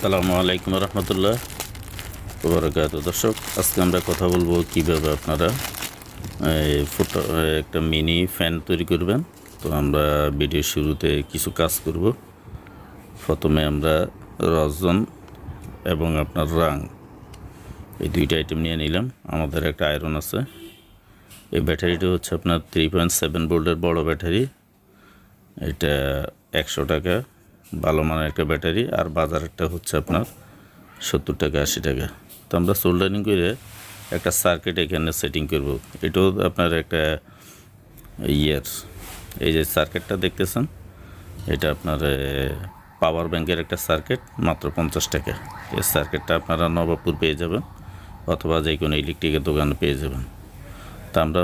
আসসালামু আলাইকুম রহমতুল্লাহ বারাকাতুহু। দর্শক, আজকে আমরা কথা বলবো কিভাবে আপনারা একটা মিনি ফ্যান তৈরি করবেন। তো আমরা ভিডিওর শুরুতে কিছু কাজ করব। প্রথমে আমরা রজন এবং আপনার রাং এই দুইটা আইটেম নিয়ে নিলাম। আমাদের একটা আয়রন আছে। এই ব্যাটারিটা হচ্ছে আপনার 3.7 ভোল্টের বড় ব্যাটারি। এটা 100 টাকা ভালো মানের একটা ব্যাটারি, আর বাজারেরটা হচ্ছে আপনার 70 টাকা 80 টাকা। তো আমরা সোল্ডারিং করে একটা সার্কিট এখানে সেটিং করব। এটাও আপনার একটা এই যে সার্কিটটা দেখতেছেন, এটা আপনার পাওয়ার ব্যাংকের একটা সার্কিট, মাত্র 50 টাকা। এই সার্কিটটা আপনারা নবাবপুর পেয়ে যাবেন অথবা যে কোনো ইলেকট্রিকের দোকানে পেয়ে যাবেন। তা আমরা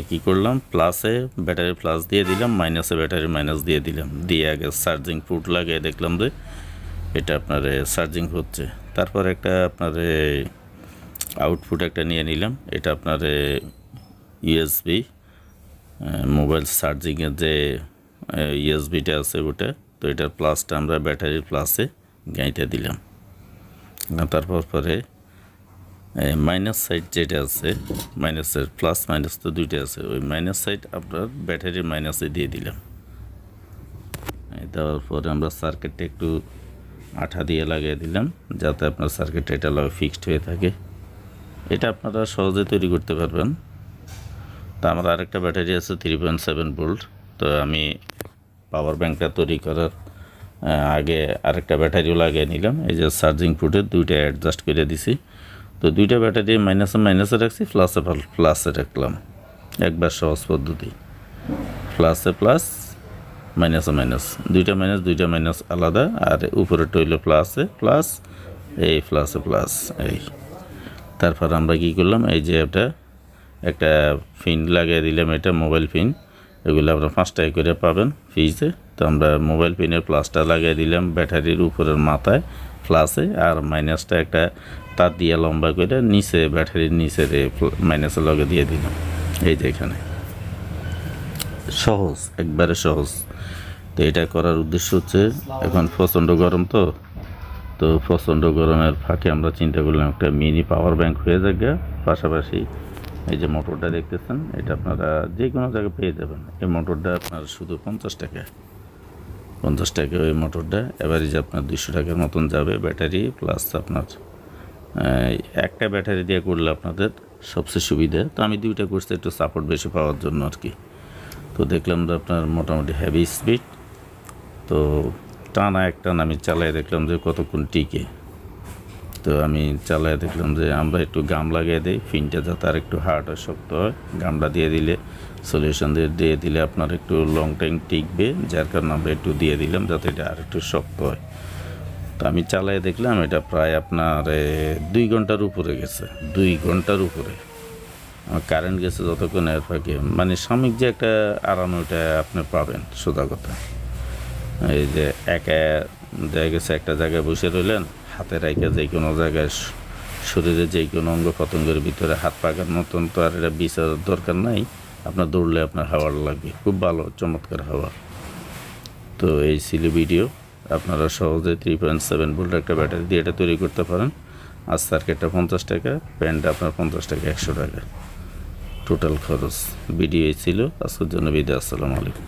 কি করলাম, প্লাসে ব্যাটারি প্লাস দিয়ে দিলাম, মাইনাসে ব্যাটারি মাইনাস দিয়ে দিলাম, দিয়ে আগে চার্জিং পোর্ট লাগিয়ে দেখলাম যে এটা আপনার চার্জিং হচ্ছে। তারপর একটা আপনার আউটপুট একটা নিয়ে নিলাম। এটা আপনার ইউএসবি মোবাইল চার্জিংয়ের যে ইউএসবিটা আছে ওটা। তো এটার প্লাসটা আমরা ব্যাটারির প্লাসে গাঁইতে দিলাম। তারপর পরে মাইনাস সাইড যেটা আছে, মাইনাসের প্লাস মাইনাস তো দুইটা আছে, ওই মাইনাস সাইড আপনার ব্যাটারির মাইনাসে দিয়ে দিলাম। দেওয়ার পরে আমরা সার্কিটটা একটু আঠা দিয়ে লাগিয়ে দিলাম যাতে আপনার সার্কিটটা এটা ফিক্সড হয়ে থাকে। এটা আপনারা সহজে তৈরি করতে পারবেন। তা আমার আরেকটা ব্যাটারি আছে 3.7 ভোল্ট। তো আমি পাওয়ার ব্যাংকটা তৈরি করার আগে আরেকটা ব্যাটারিও লাগিয়ে নিলাম। এই যে চার্জিং পোর্টে দুইটা অ্যাডজাস্ট করে দিছি। তো দুইটা ব্যাটারি মাইনাসে রাখছি, প্লাসে রাখলাম। একবার সহজ পদ্ধতি, প্লাসে প্লাস মাইনাসে মাইনাস, দুইটা মাইনাস আলাদা, আর উপরেরটা হইল প্লাসে প্লাস, এই প্লাসে প্লাস এই। তারপর আমরা কি করলাম, এই যে একটা পিন লাগিয়ে দিলাম, এটা মোবাইল পিন। এগুলো আপনারা 5 টাকা করে পাবেন ফ্রিজে। তো আমরা মোবাইল পিনের প্লাসটা লাগিয়ে দিলাম ব্যাটারির উপরের মাথায় প্লাসে, আর মাইনাসটা একটা তার দিয়ে লম্বা করে নিচে ব্যাটারির নিচের মাইনাসে লগে দিয়ে দিলাম। এই যে এখানে সহজ, একবারে সহজ। তো এটা করার উদ্দেশ্য হচ্ছে এখন প্রচণ্ড গরম, তো প্রচণ্ড গরমের ফাঁকে আমরা চিন্তা করলাম একটা মিনি পাওয়ার ব্যাংক হয়ে যাবে। পাশাপাশি এই যে মোটরটা দেখতেছেন, এটা আপনারা যে কোনো জায়গায় পেয়ে যাবেন। এই মোটরটা আপনার শুধু 50 টাকা ওই মোটরটা। এভারেজ আপনার 200 টাকার মতন যাবে ব্যাটারি প্লাস আপনার একটা ব্যাটারি দিয়ে করলে আপনাদের সবচেয়ে সুবিধা। তো আমি দুইটা করছি একটু সাপোর্ট বেশি পাওয়ার জন্য আর কি। তো দেখলাম যে আপনার মোটামুটি হেভি স্পিড। তো একটা আমি চালাই দেখলাম যে কতক্ষণ টিকে। তো আমি চালাই দেখলাম যে আমরা একটু গাম লাগিয়ে দিই, ফিনটা যাতে আর একটু হার্ড হয়, শক্ত হয়। গামটা দিয়ে দিলে, সলিউশন দিয়ে দিলে আপনার একটু লং টাইম টিকবে, যার কারণে আমরা একটু দিয়ে দিলাম যাতে এটা আর একটু শক্ত হয়। তো আমি চালাই দেখলাম এটা প্রায় আপনার 2 ঘন্টার উপরে গেছে, 2 ঘন্টার উপরে। কারেন্ট গেছে যতক্ষণ এর ফাঁকে, মানে সাময়িক যে একটা আরাম ওইটা আপনি পাবেন, সোজা কথা। এই যে একা গেছে একটা জায়গায় বসে রইলেন, হাতে রাইখা যে কোনো জায়গায় শরীরে যে কোনো অঙ্গ প্রত্যঙ্গের ভিতরে হাত পাকার মতন তো আর এটা বিচারের দরকার নাই। আপনার দৌড়লে আপনার হাওয়া লাগবে, খুব ভালো চমৎকার হাওয়া। তো এই ছিল ভিডিও। আপনারা সহজে 3.7 ভোল্ট একটা ব্যাটারি দিয়ে এটা তৈরি করতে পারেন। আর সার্কিটটা 50 টাকা, প্যান্টটা আপনার 50 টাকা 100 টাকা টোটাল খরচ। ভিডিও এই ছিল আজকের জন্য বিদায়। আসসালামু আলাইকুম।